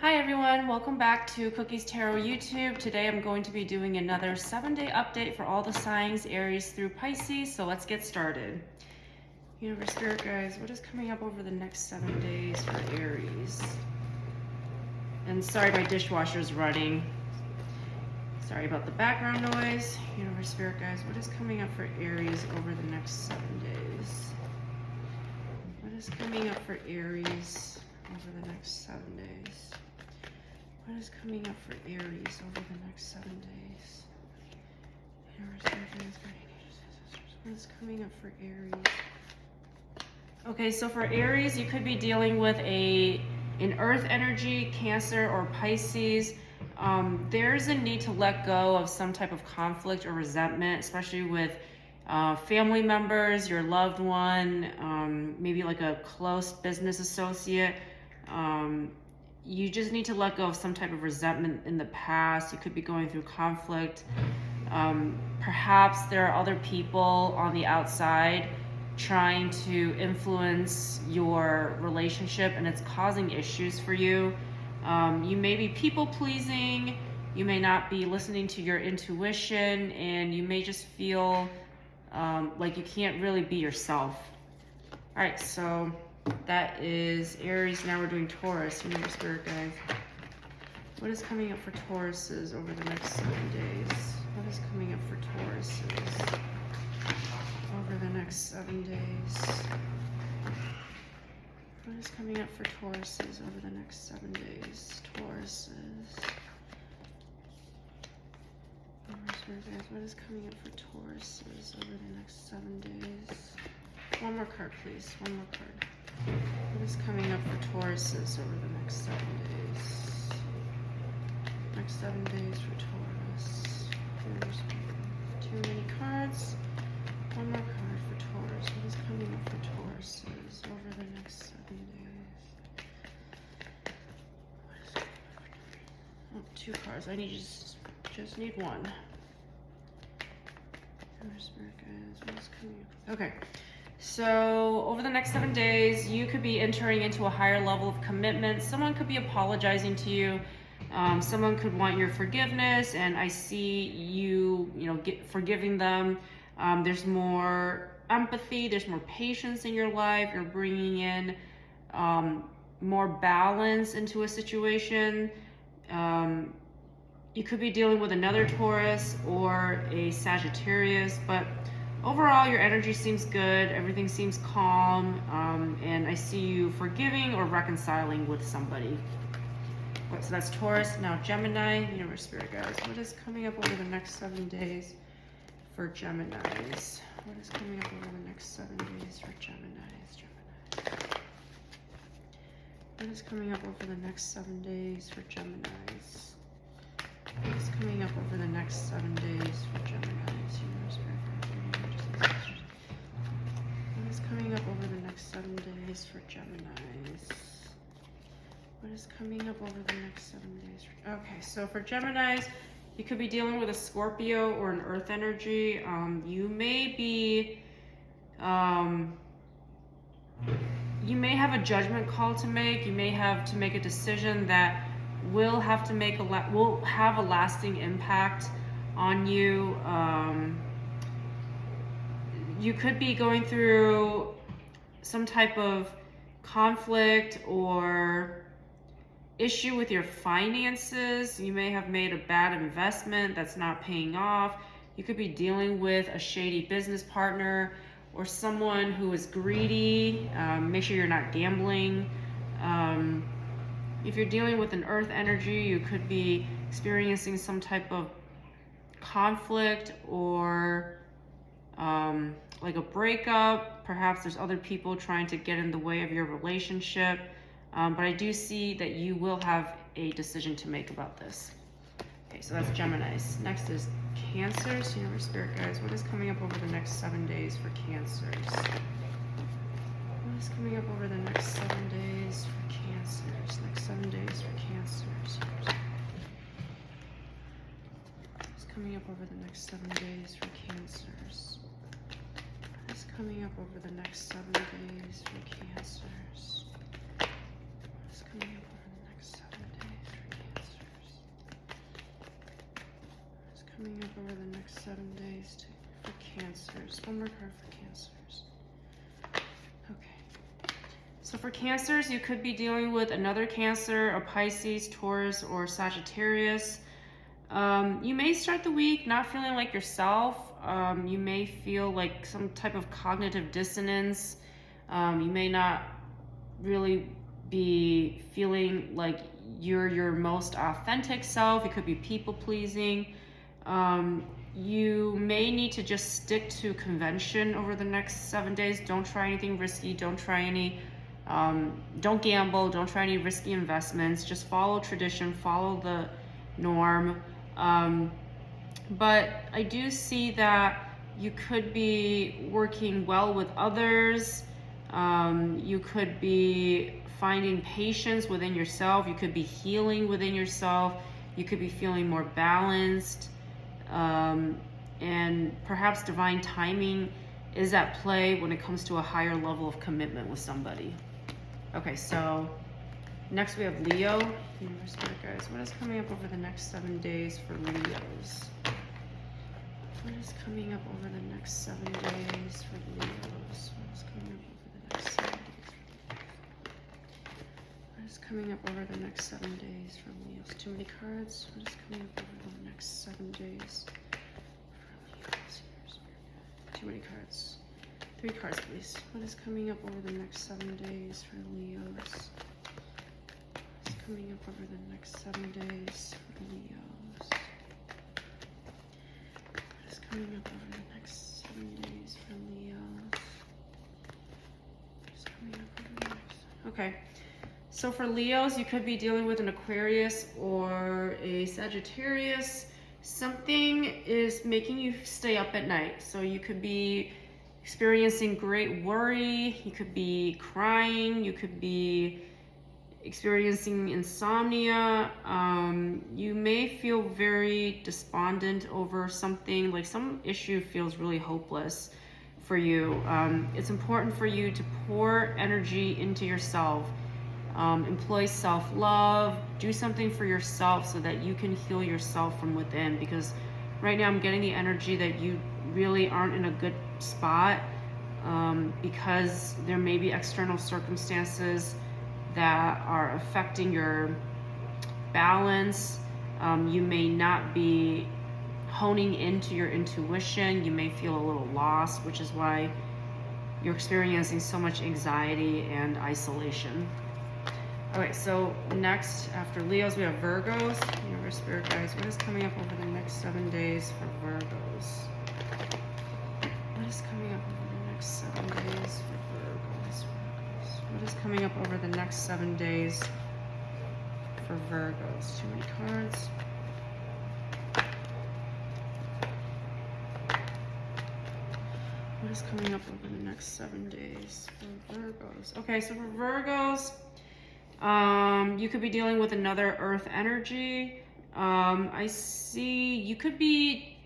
Hi everyone, welcome back to Cookies Tarot YouTube. Today I'm going to be doing another 7-day update for all the signs Aries through Pisces, so let's get started. Universe Spirit guys, what is coming up over the next 7 days for Aries? And sorry, my dishwasher is running. Sorry about the background noise. Universe Spirit guys, what is coming up for Aries over the next 7 days? What is coming up for Aries over the next 7 days? What is coming up for Aries over the next 7 days? What is coming up for Aries? Okay, so for Aries, you could be dealing with an earth energy, Cancer or Pisces. There's a need to let go of some type of conflict or resentment, especially with family members, your loved one, maybe like a close business associate. You just need to let go of some type of resentment in the past. You could be going through conflict. Perhaps there are other people on the outside trying to influence your relationship and it's causing issues for you. You may be people pleasing. You may not be listening to your intuition, and you may just feel like you can't really be yourself. All right, so that is Aries. Now we're doing Taurus. Universe Spirit guys, what is coming up for Tauruses over the next 7 days? What is coming up for Tauruses over the next 7 days? What is coming up for Tauruses over the next 7 days? Tauruses. Universe Spirit guys, what is coming up for Tauruses over the next 7 days? One more card, please. One more card. What is coming up for Tauruses over the next 7 days? Next 7 days for Taurus. There's too many cards. One more card for Taurus. What is coming up for Tauruses over the next 7 days? What is coming up for... Oh, 2 cards. I need just need one. Spirit guys, what is coming up? Okay. So over the next 7 days, you could be entering into a higher level of commitment. Someone could be apologizing to you. Someone could want your forgiveness, and I see you, forgiving them. There's more empathy. There's more patience in your life. You're bringing in more balance into a situation. You could be dealing with another Taurus or a Sagittarius, but overall, your energy seems good, everything seems calm, and I see you forgiving or reconciling with somebody. So that's Taurus. Now Gemini, Universe Spirit guys, what is coming up over the next 7 days for Geminis? What is coming up over the next 7 days for Geminis? What is coming up over the next 7 days for Geminis? What is coming up over the next 7 days for Geminis? Universe Spirit guys, what is coming up over the next 7 days for Geminis? What is coming up over the next 7 days? Okay, so for Geminis, you could be dealing with a Scorpio or an earth energy. You may be, you may have a judgment call to make. You may have to make a decision that will have a lasting impact on you. You could be going through some type of conflict or issue with your finances. You may have made a bad investment that's not paying off. You could be dealing with a shady business partner or someone who is greedy. Make sure you're not gambling. If you're dealing with an earth energy, you could be experiencing some type of conflict or like a breakup. Perhaps there's other people trying to get in the way of your relationship. But I do see that you will have a decision to make about this. Okay, so that's Geminis. Next is Cancers. Universe Spirit guys, what is coming up over the next 7 days for Cancers? What is coming up over the next 7 days for Cancers? Next 7 days for Cancers. What's coming up over the next 7 days for Cancers? What is coming up over the next 7 days for Cancers? What's coming up over the next 7 days 7 days for Cancers. One more card for Cancers. Okay. So for Cancers, you could be dealing with another Cancer, a Pisces, Taurus, or Sagittarius. You may start the week not feeling like yourself. You may feel like some type of cognitive dissonance. You may not really be feeling like you're your most authentic self. You could be people pleasing. You may need to just stick to convention over the next 7 days. Don't try anything risky. Don't try any, don't gamble. Don't try any risky investments. Just follow tradition, follow the norm. But I do see that you could be working well with others. You could be finding patience within yourself. You could be healing within yourself. You could be feeling more balanced. And perhaps divine timing is at play when it comes to a higher level of commitment with somebody. Okay, so next we have Leo. Universe Spirit guys, what is coming up over the next 7 days for Leos? What is coming up over the next 7 days for Leos? What is coming up over the next 7 days? What is coming up over the next 7 days for Leos? Too many cards. What is coming up over the next 7 days for Leos? Too many cards. 3 cards, please. What is coming up over the next 7 days for Leos? What is coming up over the next 7 days for Leos? What is coming up over the next 7 days for Leos? What is coming up over the next... Okay. So for Leos, you could be dealing with an Aquarius or a Sagittarius. Something is making you stay up at night. So you could be experiencing great worry. You could be crying. You could be experiencing insomnia. You may feel very despondent over something, like some issue feels really hopeless for you. It's important for you to pour energy into yourself. Employ self-love, do something for yourself so that you can heal yourself from within, because right now I'm getting the energy that you really aren't in a good spot, because there may be external circumstances that are affecting your balance. You may not be honing into your intuition. You may feel a little lost, which is why you're experiencing so much anxiety and isolation. Okay, so next, after Leos, we have Virgos. Universe Spirit guys, what is coming up over the next 7 days for Virgos? What is coming up over the next 7 days for Virgos? What is coming up over the next 7 days for Virgos? Too many cards. What is coming up over the next 7 days for Virgos? Okay, so for Virgos, you could be dealing with another earth energy. I see you could be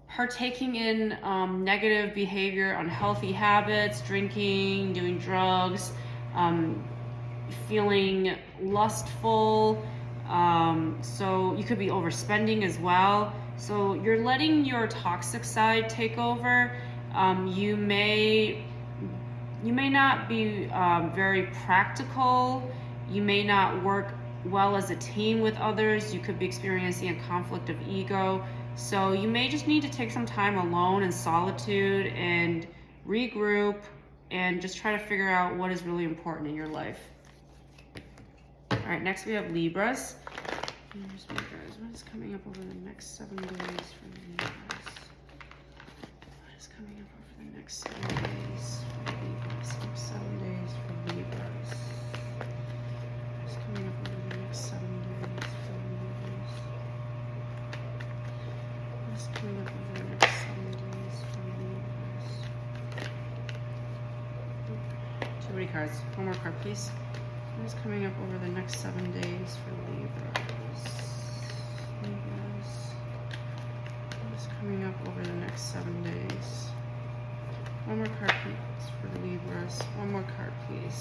partaking in negative behavior, unhealthy habits, drinking, doing drugs, feeling lustful. So you could be overspending as well. So you're letting your toxic side take over. You may not be very practical. You may not work well as a team with others. You could be experiencing a conflict of ego. So you may just need to take some time alone in solitude and regroup and just try to figure out what is really important in your life. All right, next we have Libras. Here's my guys. What is coming up over the next 7 days for Libras? What is coming up over the next 7 days for Libras? Next 7 days for Libras. What is coming up over the next 7 days for Libras? What is coming up over the next 7 days for Libras? Too many cards. One more card, please. What is coming up over the next 7 days for Libras? Libras. What is coming up over the next 7 days? One more card, please, for the Libras. One more card, please.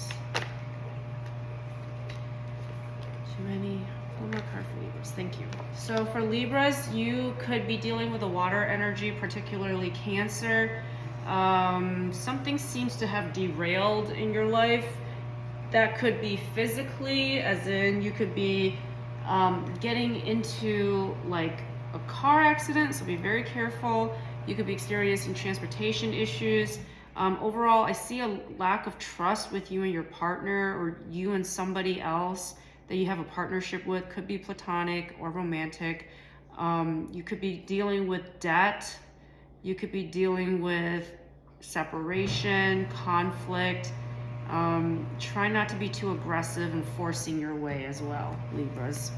Too many. One more card for Libras. Thank you. So for Libras, you could be dealing with a water energy, particularly Cancer. Something seems to have derailed in your life. That could be physically, as in you could be getting into like a car accident, so be very careful. You could be experiencing transportation issues. Overall, I see a lack of trust with you and your partner, or you and somebody else that you have a partnership with. Could be platonic or romantic. You could be dealing with debt. You could be dealing with separation, conflict. Try not to be too aggressive and forcing your way as well, Libras.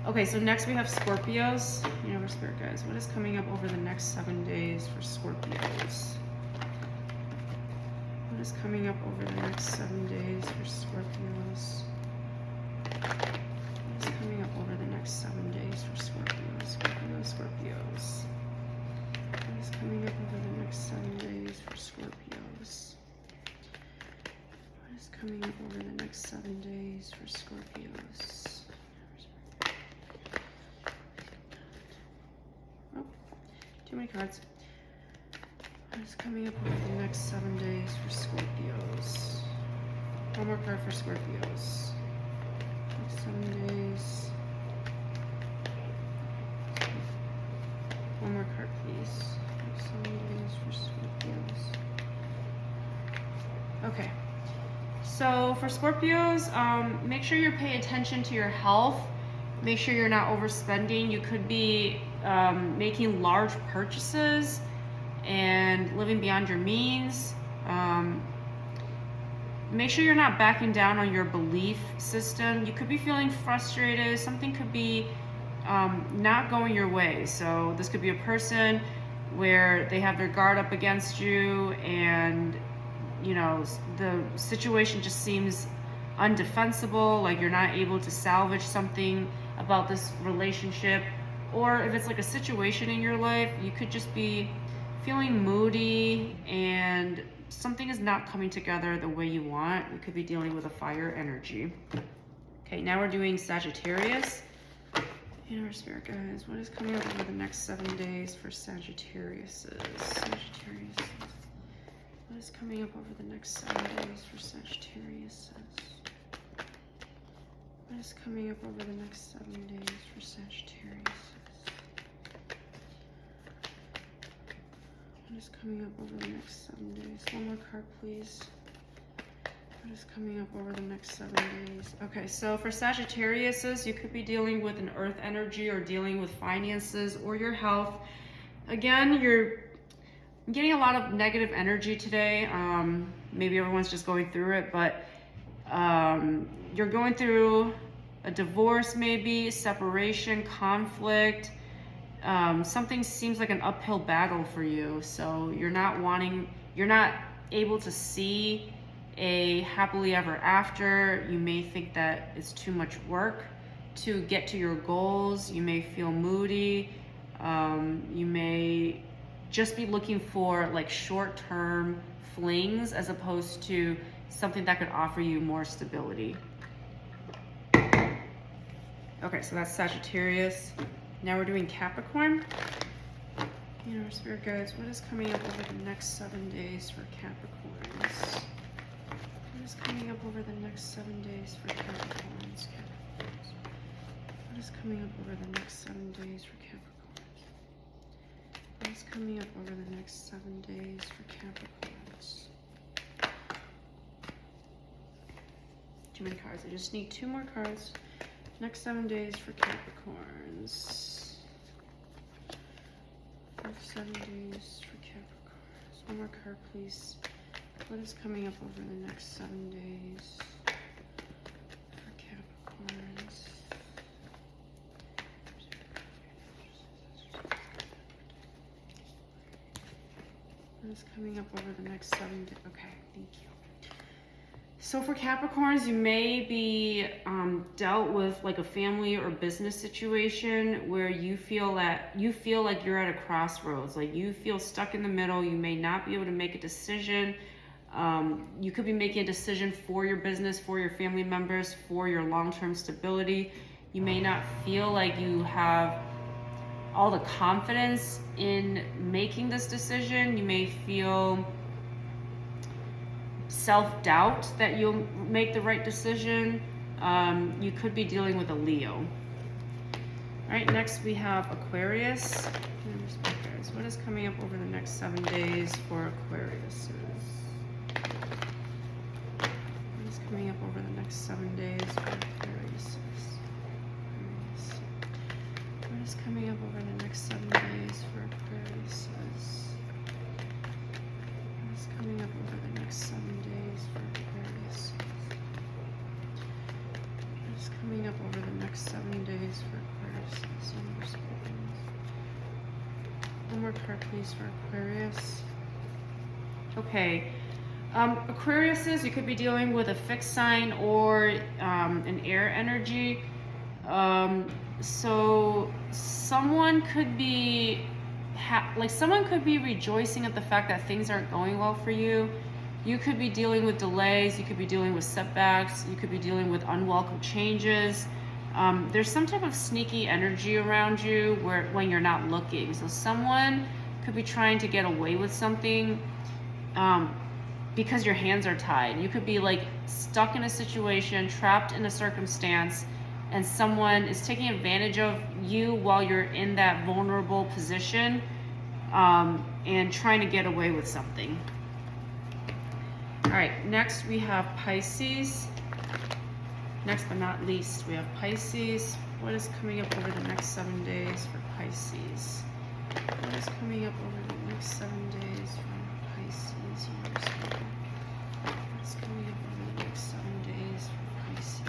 Okay, so next we have Scorpios. Universe, Spirit guys, what is coming up over the next 7 days for Scorpios? What is coming up over the next 7 days for Scorpios? What is coming up over the next 7 days for Scorpios? Scorpios. What is coming up over the next 7 days for Scorpios? What is coming up over the next 7 days for Scorpios? Oh, too many cards. What is coming up over the next 7 days for Scorpios? One more card for Scorpios. Next 7 days. One more card, please. Next 7 days for Scorpios. Okay. So for Scorpios, make sure you're paying attention to your health. Make sure you're not overspending. You could be making large purchases and living beyond your means. Make sure you're not backing down on your belief system. You could be feeling frustrated. Something could be not going your way. So this could be a person where they have their guard up against you, and you know, the situation just seems undefensible, like you're not able to salvage something about this relationship. Or if it's like a situation in your life, you could just be feeling moody and something is not coming together the way you want. You could be dealing with a fire energy. Okay, now we're doing Sagittarius. Universe, Spirit guys, what is coming up over the next 7 days for Sagittarius? Sagittarius. What is coming up over the next 7 days for Sagittarius? What is coming up over the next 7 days for Sagittarius? What is coming up over the next 7 days? One more card, please. What is coming up over the next 7 days? Okay, so for Sagittarius, you could be dealing with an earth energy or dealing with finances or your health. Again, you're getting a lot of negative energy today. Maybe everyone's just going through it, but you're going through a divorce, maybe separation, conflict. Something seems like an uphill battle for you. So you're not able to see a happily ever after. You may think that it's too much work to get to your goals. You may feel moody. You may just be looking for like short-term flings as opposed to something that could offer you more stability. Okay, so that's Sagittarius. Now we're doing Capricorn. Universe, Spirit guides, what is coming up over the next 7 days for Capricorns? What is coming up over the next 7 days for Capricorns? What is coming up over the next 7 days for Capricorns? What is coming up over the next 7 days for Capricorns? Too many cards. I just need 2 more cards. Next 7 days for Capricorns. Next 7 days for Capricorns. One more card, please. What is coming up over the next 7 days for Capricorns? What is coming up over the next 7 days? Okay, thank you. So for Capricorns, you may be dealt with like a family or business situation where you feel like you're at a crossroads, like you feel stuck in the middle. You may not be able to make a decision. You could be making a decision for your business, for your family members, for your long-term stability. You may not feel like you have all the confidence in making this decision. You may feel self-doubt that you'll make the right decision. You could be dealing with a Leo. All right, next we have Aquarius. What is coming up over the next 7 days for Aquarius? What is coming up over the next 7 days for Aquarius? What is coming up over the next 7 days for Aquarius? What is coming up over the next 7 days for Aquarius? What is coming up over the next 7 days for Aquarius? One more card, please, for Aquarius. Okay. Aquariuses, you could be dealing with a fixed sign or an air energy. So someone could be rejoicing at the fact that things aren't going well for you. You could be dealing with delays. You could be dealing with setbacks. You could be dealing with unwelcome changes. There's some type of sneaky energy around you when you're not looking. So someone could be trying to get away with something because your hands are tied. You could be like stuck in a situation, trapped in a circumstance, and someone is taking advantage of you while you're in that vulnerable position and trying to get away with something. All right, next we have Pisces. Next but not least, we have Pisces. What is coming up over the next 7 days for Pisces? What is coming up over the next 7 days for Pisces? What is coming up over the next 7 days for Pisces?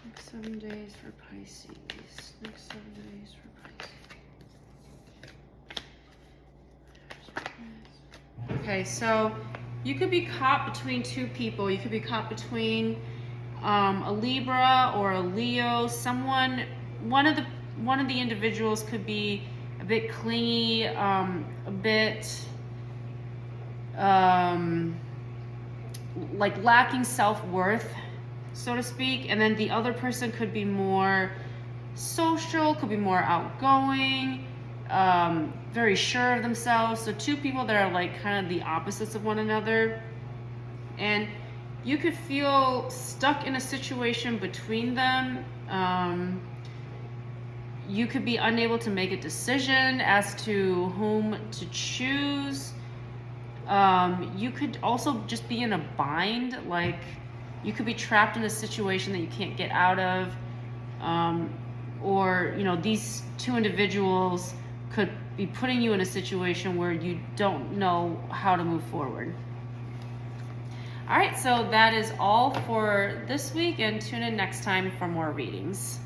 Next 7 days for Pisces. Next 7 days for Pisces. Okay, so you could be caught between two people. You could be caught between a Libra or a Leo. One of the individuals could be a bit clingy, a bit like lacking self-worth, so to speak. And then the other person could be more social, could be more outgoing, very sure of themselves. So two people that are like kind of the opposites of one another, and you could feel stuck in a situation between them. You could be unable to make a decision as to whom to choose. You could also just be in a bind, like you could be trapped in a situation that you can't get out of, or these two individuals could be putting you in a situation where you don't know how to move forward. All right, so that is all for this week, and tune in next time for more readings.